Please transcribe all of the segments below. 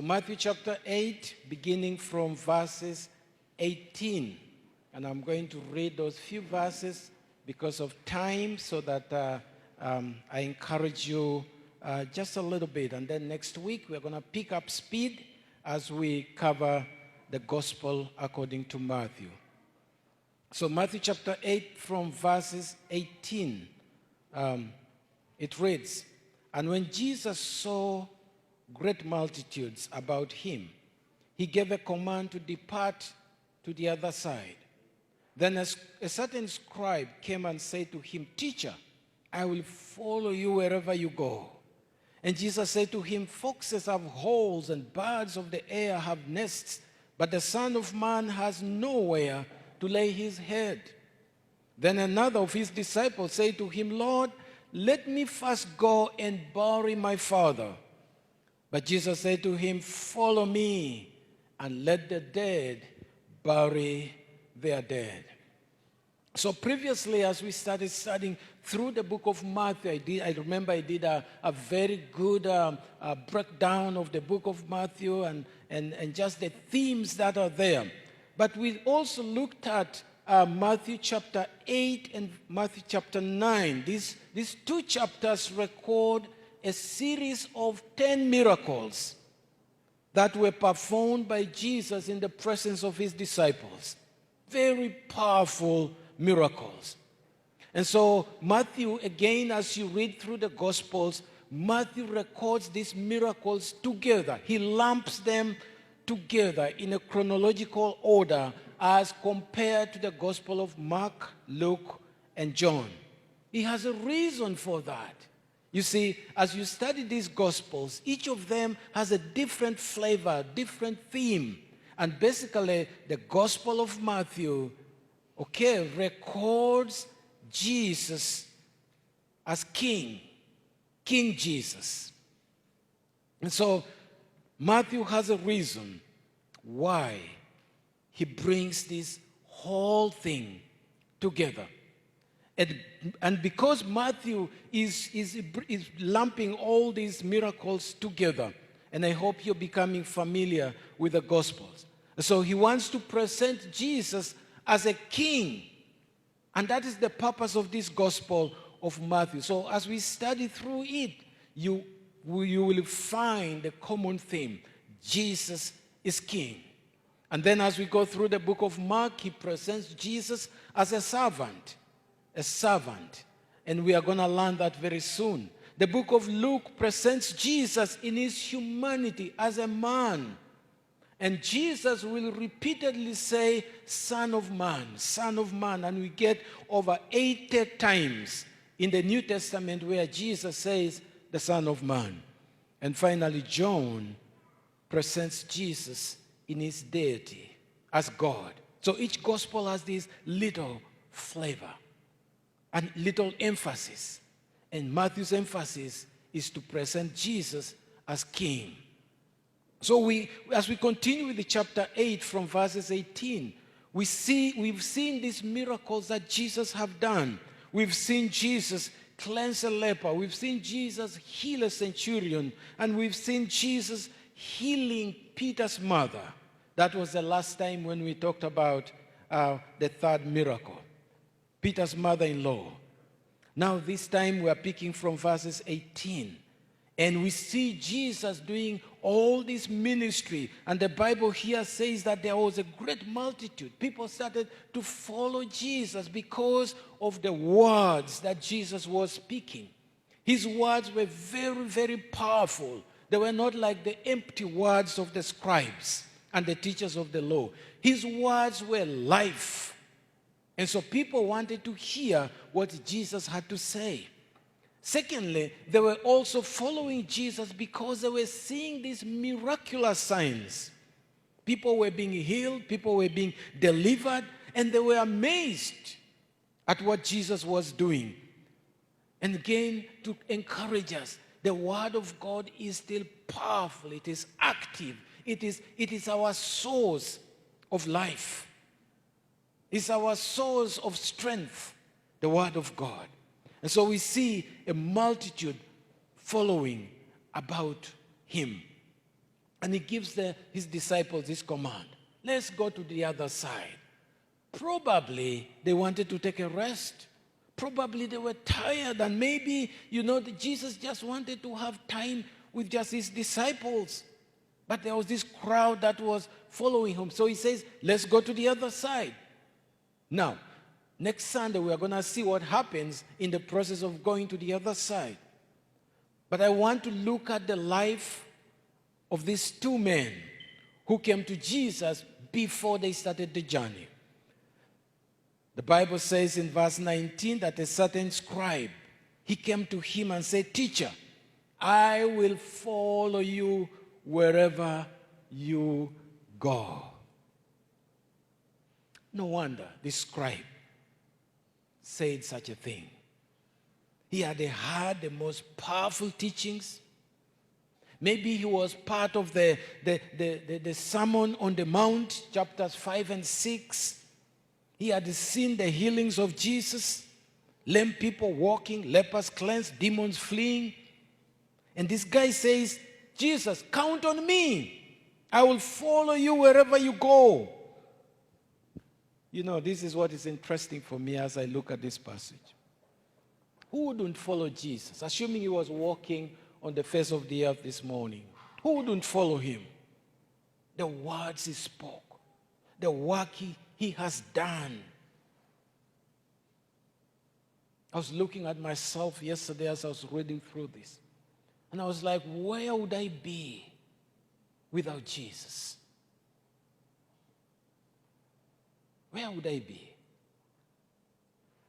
Matthew chapter 8, beginning from verses 18. And I'm going to read those few verses because of time, so that I encourage you just a little bit. And then next week, we're going to pick up speed as we cover the gospel according to Matthew. So Matthew chapter 8 from verses 18, it reads, "And when Jesus saw great multitudes about him, he gave a command to depart to the other side. Then a certain scribe came and said to him, 'Teacher, I will follow you wherever you go.' And Jesus said to him, 'Foxes have holes and birds of the air have nests, but the Son of Man has nowhere to lay his head.' Then another of his disciples said to him, 'Lord, let me first go and bury my father.' But Jesus said to him, 'Follow me and let the dead bury their dead.'" So previously, as we started studying through the book of Matthew, I remember I did a very good breakdown of the book of Matthew and just the themes that are there. But we also looked at Matthew chapter 8 and Matthew chapter 9. These two chapters record a series of 10 miracles that were performed by Jesus in the presence of his disciples. Very powerful miracles. And so Matthew, again, as you read through the Gospels, Matthew records these miracles together. He lumps them together in a chronological order as compared to the Gospel of Mark, Luke, and John. He has a reason for that. You see, as you study these Gospels, each of them has a different flavor, different theme. And basically, the Gospel of Matthew, records Jesus as King, King Jesus. And so Matthew has a reason why he brings this whole thing together. And because Matthew is lumping all these miracles together, and I hope you're becoming familiar with the Gospels. So he wants to present Jesus as a king. And that is the purpose of this Gospel of Matthew. So as we study through it, you will find the common theme. Jesus is king. And then as we go through the book of Mark, he presents Jesus as a servant. A servant. And we are going to learn that very soon. The book of Luke presents Jesus in his humanity as a man. And Jesus will repeatedly say, Son of Man, Son of Man. And we get over 80 times in the New Testament where Jesus says, the Son of Man. And finally, John presents Jesus in his deity as God. So each gospel has this little flavor and little emphasis. And Matthew's emphasis is to present Jesus as king. So as we continue with the chapter 8 from verses 18, we've seen these miracles that Jesus have done. We've seen Jesus cleanse a leper. We've seen Jesus heal a centurion. And we've seen Jesus healing Peter's mother. That was the last time when we talked about the third miracle, Peter's mother-in-law. Now this time we are picking from verses 18. And we see Jesus doing all this ministry. And the Bible here says that there was a great multitude. People started to follow Jesus because of the words that Jesus was speaking. His words were very, very powerful. They were not like the empty words of the scribes and the teachers of the law. His words were life. And so people wanted to hear what Jesus had to say. Secondly, they were also following Jesus because they were seeing these miraculous signs. People were being healed, people were being delivered, and they were amazed at what Jesus was doing. And again, to encourage us, the Word of God is still powerful, it is active, it is our source of life. It's our source of strength, the Word of God. And so we see a multitude following about him. And he gives his disciples this command. Let's go to the other side. Probably they wanted to take a rest. Probably they were tired, and maybe, Jesus just wanted to have time with just his disciples. But there was this crowd that was following him. So he says, let's go to the other side. Now, next Sunday, we are going to see what happens in the process of going to the other side. But I want to look at the life of these two men who came to Jesus before they started the journey. The Bible says in verse 19 that a certain scribe, he came to him and said, "Teacher, I will follow you wherever you go." No wonder this scribe said such a thing. He had heard the most powerful teachings. Maybe he was part of the Sermon on the Mount, chapters 5 and 6. He had seen the healings of Jesus, lame people walking, lepers cleansed, demons fleeing. And this guy says, "Jesus, count on me. I will follow you wherever you go." This is what is interesting for me as I look at this passage. Who wouldn't follow Jesus? Assuming he was walking on the face of the earth this morning, who wouldn't follow him? The words he spoke, the work he has done. I was looking at myself yesterday as I was reading through this, and I was like, where would I be without Jesus? Where would I be?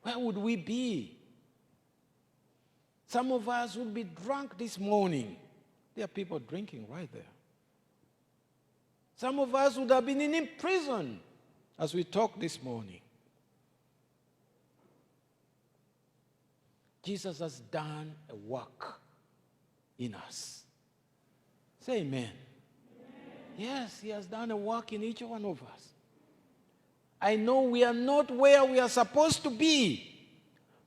Where would we be? Some of us would be drunk this morning. There are people drinking right there. Some of us would have been in prison as we talk this morning. Jesus has done a work in us. Say amen. Yes, he has done a work in each one of us. I know we are not where we are supposed to be,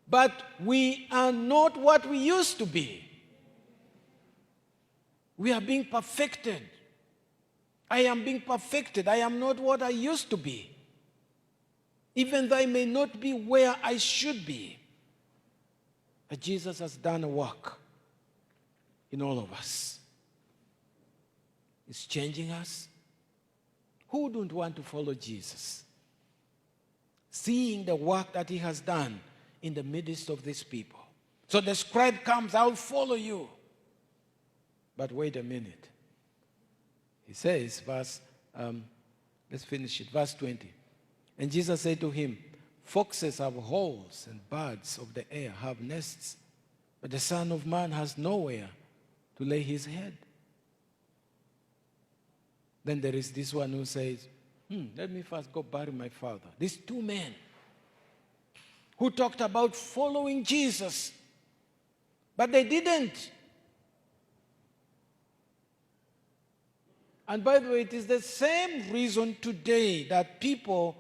but we are not what we used to be. We are being perfected. I am being perfected. I am not what I used to be. Even though I may not be where I should be. But Jesus has done a work in all of us. He's changing us. Who wouldn't want to follow Jesus? Seeing the work that he has done in the midst of these people. So the scribe comes, "I'll follow you." But wait a minute. He says, let's finish it, verse 20. And Jesus said to him, "Foxes have holes and birds of the air have nests, but the Son of Man has nowhere to lay his head." Then there is this one who says, let me first go bury my father. These two men who talked about following Jesus, but they didn't. And by the way, it is the same reason today that people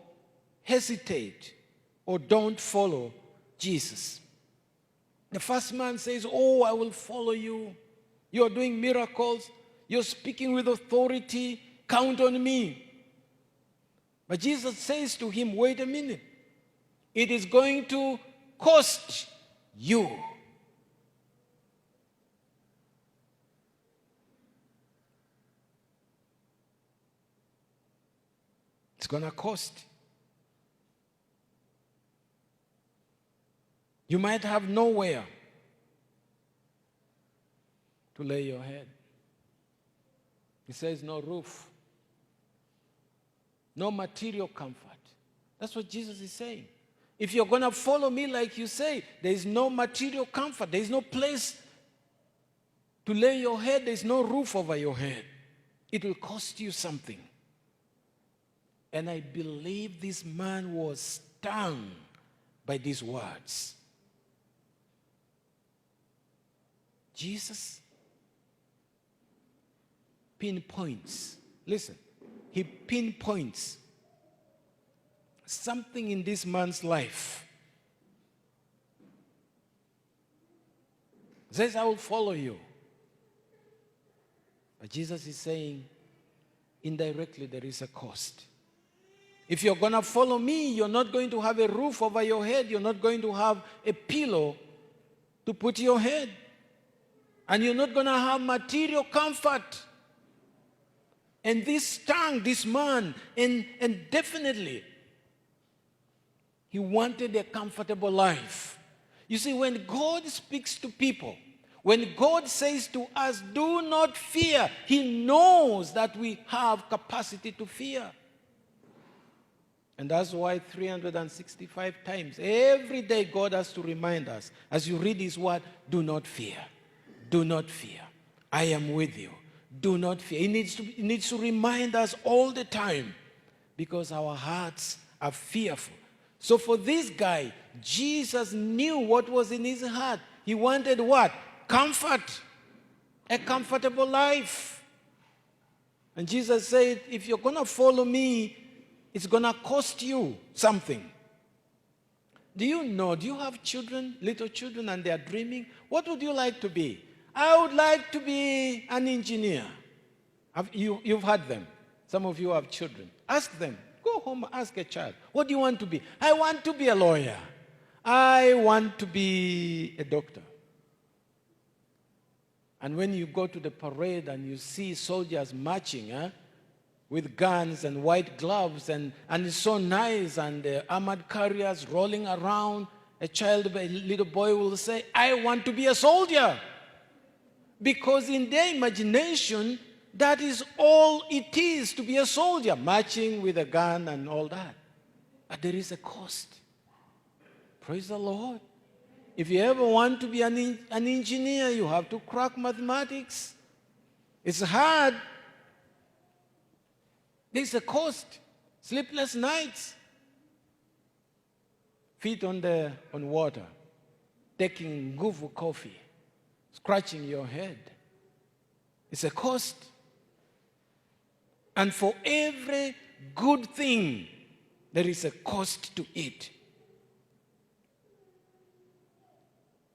hesitate or don't follow Jesus. The first man says, "Oh, I will follow you. You're doing miracles. You're speaking with authority. Count on me." But Jesus says to him, "Wait a minute. It is going to cost you." It's going to cost. You might have nowhere to lay your head. He says no roof, no material comfort. That's what Jesus is saying. If you're going to follow me like you say, there is no material comfort. There is no place to lay your head. There is no roof over your head. It will cost you something. And I believe this man was stung by these words. Jesus pinpoints, listen, he pinpoints something in this man's life. He says, "I will follow you." But Jesus is saying, indirectly there is a cost. If you're going to follow me, you're not going to have a roof over your head. You're not going to have a pillow to put your head. And you're not going to have material comfort. And this stung this man, and definitely he wanted a comfortable life. You see, when God speaks to people, when God says to us, do not fear, he knows that we have capacity to fear. And that's why 365 times, every day God has to remind us, as you read his word, do not fear. Do not fear. I am with you. Do not fear. He needs to remind us all the time because our hearts are fearful. So for this guy, Jesus knew what was in his heart. He wanted what? Comfort. A comfortable life. And Jesus said, if you're going to follow me, it's going to cost you something. Do you have children, little children, and they are dreaming? What would you like to be? I would like to be an engineer. You've had them. Some of you have children. Ask them. Go home, ask a child. What do you want to be? I want to be a lawyer. I want to be a doctor. And when you go to the parade and you see soldiers marching with guns and white gloves, and it's so nice, and armored carriers rolling around, a little boy will say, I want to be a soldier. Because in their imagination, that is all it is to be a soldier, marching with a gun and all that. But there is a cost. Praise the Lord. If you ever want to be an engineer, you have to crack mathematics. It's hard. There's a cost. Sleepless nights. Feet on water. Taking nguvu coffee. Scratching your head. It's a cost. And for every good thing, there is a cost to it.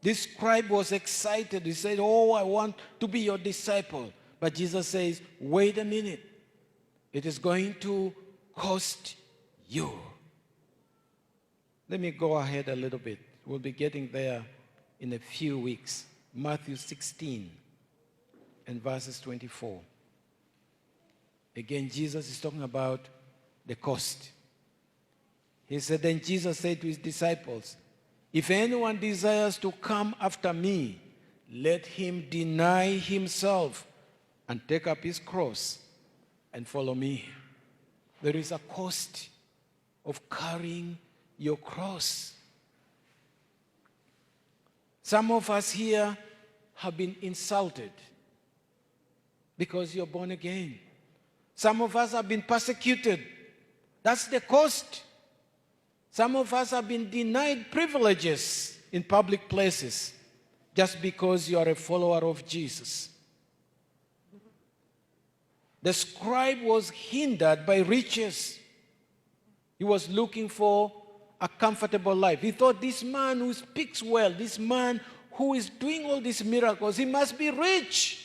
This scribe was excited. He said, oh, I want to be your disciple. But Jesus says, wait a minute. It is going to cost you. Let me go ahead a little bit. We'll be getting there in a few weeks. Matthew 16 and verses 24. Again, Jesus is talking about the cost. He said, then Jesus said to his disciples, if anyone desires to come after me, let him deny himself and take up his cross and follow me. There is a cost of carrying your cross. Some of us here have been insulted because you're born again. Some of us have been persecuted. That's the cost. Some of us have been denied privileges in public places just because you are a follower of Jesus. The scribe was hindered by riches. He was looking for a comfortable life. He thought, this man who speaks well, this man who is doing all these miracles, he must be rich.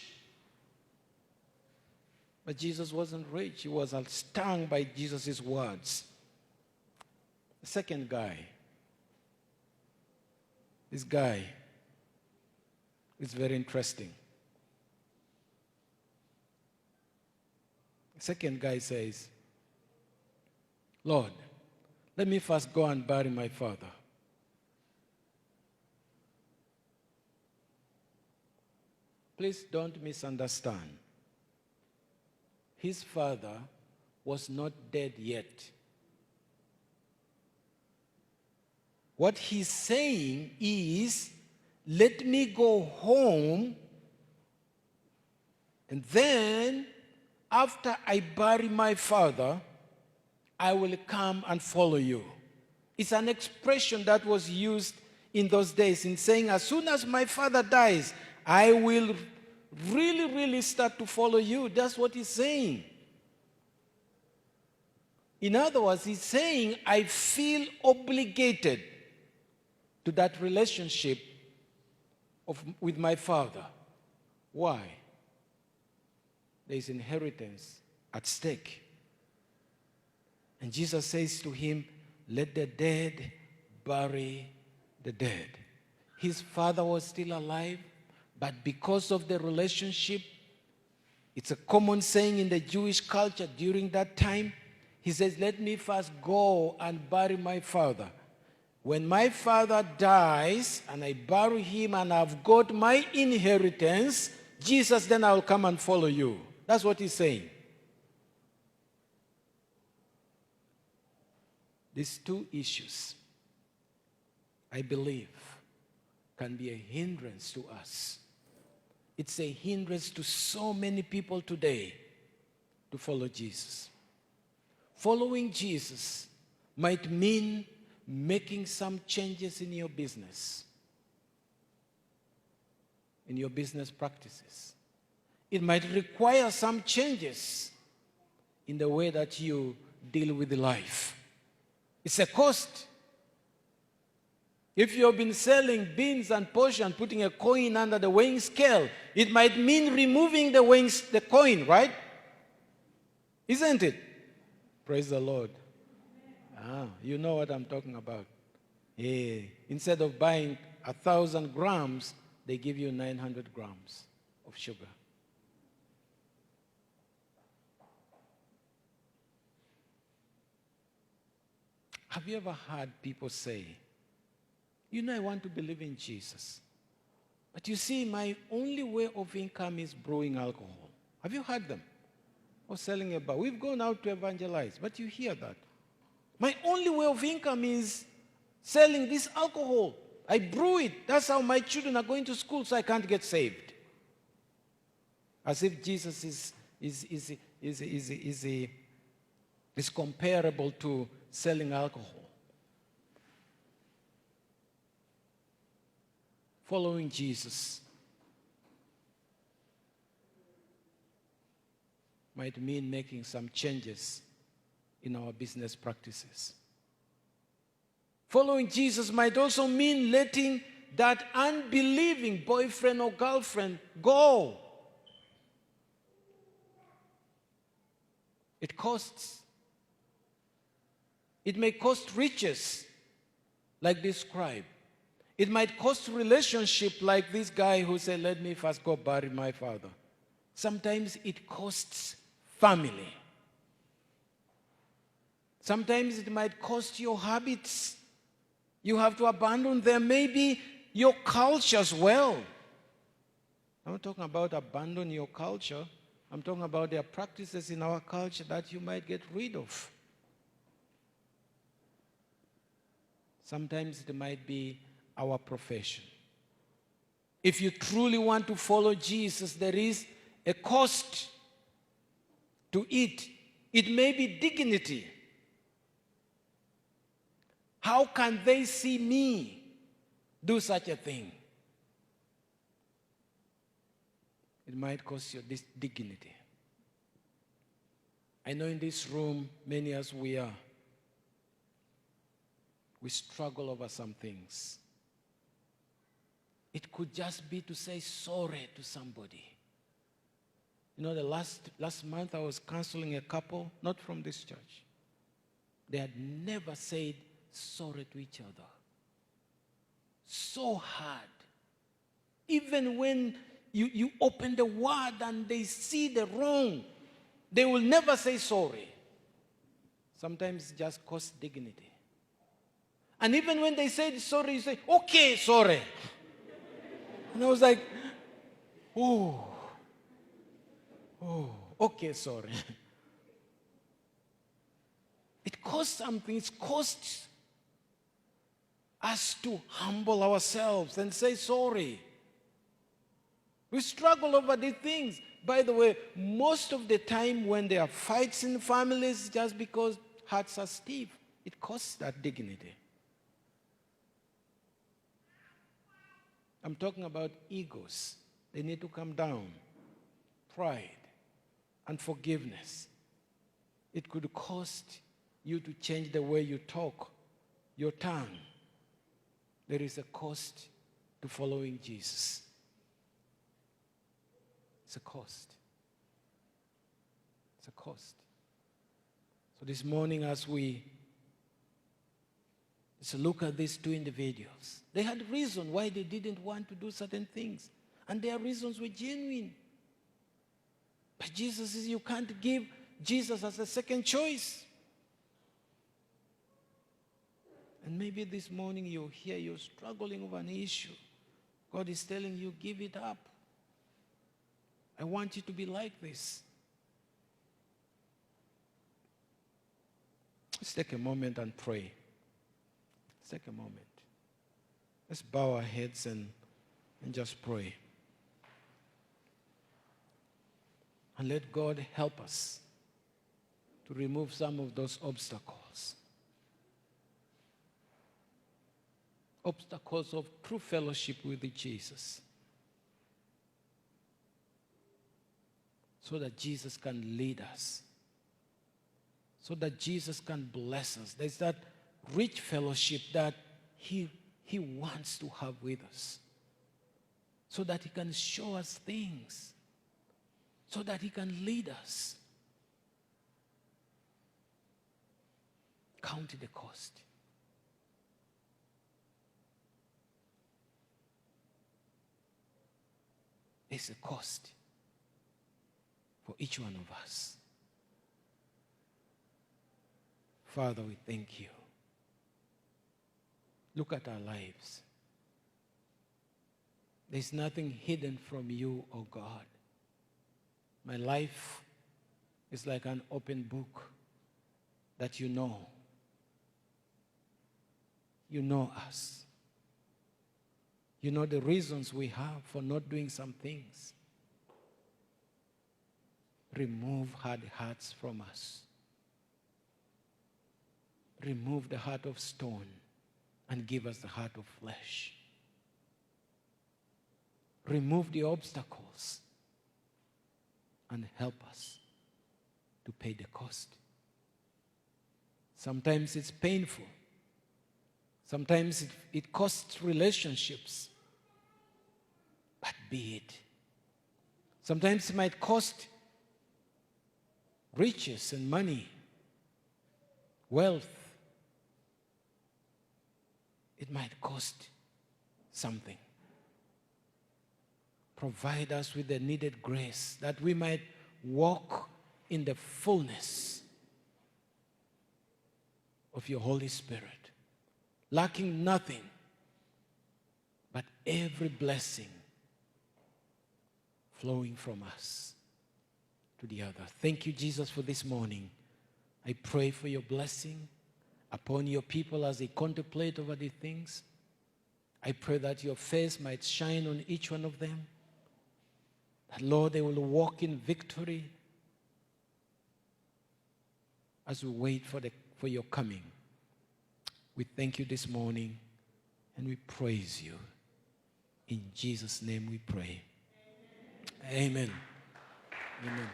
But Jesus wasn't rich. He was stung by Jesus' words. The second guy, this guy is very interesting. The second guy says, Lord, let me first go and bury my father. Please don't misunderstand. His father was not dead yet. What he's saying is, let me go home, and then after I bury my father, I will come and follow you. It's an expression that was used in those days in saying, as soon as my father dies, I will really start to follow you. That's what he's saying. In other words, he's saying, I feel obligated to that relationship with my father. Why? There is inheritance at stake. And Jesus says to him, let the dead bury the dead. His father was still alive, but because of the relationship, it's a common saying in the Jewish culture during that time, he says, let me first go and bury my father. When my father dies and I bury him and I've got my inheritance, Jesus, then I'll come and follow you. That's what he's saying. These two issues, I believe, can be a hindrance to us. It's a hindrance to so many people today to follow Jesus. Following Jesus might mean making some changes in your business practices. It might require some changes in the way that you deal with life. It's a cost. If you've been selling beans and porridge and putting a coin under the weighing scale, it might mean removing the coin, right? Isn't it? Praise the Lord. You know what I'm talking about. Yeah. Instead of buying 1,000 grams, they give you 900 grams of sugar. Have you ever heard people say, I want to believe in Jesus, but you see, my only way of income is brewing alcohol. Have you heard them? Or selling a bar. We've gone out to evangelize, but you hear that. My only way of income is selling this alcohol. I brew it. That's how my children are going to school, so I can't get saved. As if Jesus is comparable to selling alcohol. Following Jesus might mean making some changes in our business practices. Following Jesus might also mean letting that unbelieving boyfriend or girlfriend go. It costs. It may cost riches, like this scribe. It might cost relationship, like this guy who said, let me first go bury my father. Sometimes it costs family. Sometimes it might cost your habits. You have to abandon them. Maybe your culture as well. I'm not talking about abandon your culture. I'm talking about there are practices in our culture that you might get rid of. Sometimes it might be our profession. If you truly want to follow Jesus, there is a cost to it. It may be dignity. How can they see me do such a thing? It might cost you this dignity. I know in this room, many as we are, we struggle over some things. It could just be to say sorry to somebody. The last month I was counseling a couple, not from this church. They had never said sorry to each other. So hard. Even when you open the word and they see the wrong, they will never say sorry. Sometimes it just costs dignity. And even when they say sorry, you say, okay, sorry. And I was like, okay, sorry. It costs something. It costs us to humble ourselves and say sorry. We struggle over these things. By the way, most of the time when there are fights in families, just because hearts are stiff, it costs that dignity. I'm talking about egos. They need to come down. Pride and forgiveness. It could cost you to change the way you talk, your tongue. There is a cost to following Jesus. It's a cost. It's a cost. So this morning, as we look at these two individuals, they had reason why they didn't want to do certain things. And their reasons were genuine. But Jesus says you can't give Jesus as a second choice. And maybe this morning you're here, you're struggling with an issue. God is telling you, give it up. I want you to be like this. Let's take a moment and pray. Let's take a moment. Let's bow our heads and just pray. And let God help us to remove some of those obstacles. Obstacles of true fellowship with Jesus. So that Jesus can lead us. So that Jesus can bless us. There's that rich fellowship that He wants to have with us. So that He can show us things. So that He can lead us. Count the cost. There's a cost for each one of us. Father, we thank you. Look at our lives. There's nothing hidden from you, oh God. My life is like an open book that you know. You know us. You know the reasons we have for not doing some things. Remove hard hearts from us. Remove the heart of stone and give us the heart of flesh. Remove the obstacles and help us to pay the cost. Sometimes it's painful. Sometimes it costs relationships. But be it. Sometimes it might cost riches and money, wealth. It might cost something. Provide us with the needed grace that we might walk in the fullness of your Holy Spirit, lacking nothing but every blessing flowing from us to the other. Thank you, Jesus, for this morning. I pray for your blessing upon your people as they contemplate over the things. I pray that your face might shine on each one of them. That, Lord, they will walk in victory as we wait for your coming. We thank you this morning and we praise you. In Jesus' name we pray. Amen. Amen.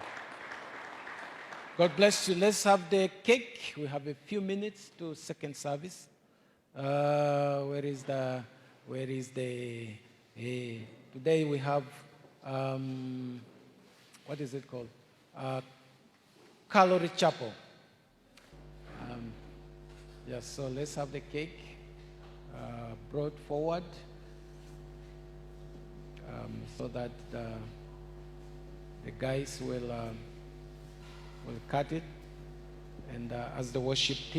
God bless you. Let's have the cake. We have a few minutes to second service. Where is the today we have, what is it called? Calvary Chapel. Yes, so let's have the cake brought forward so that the guys will cut it, and as the worship team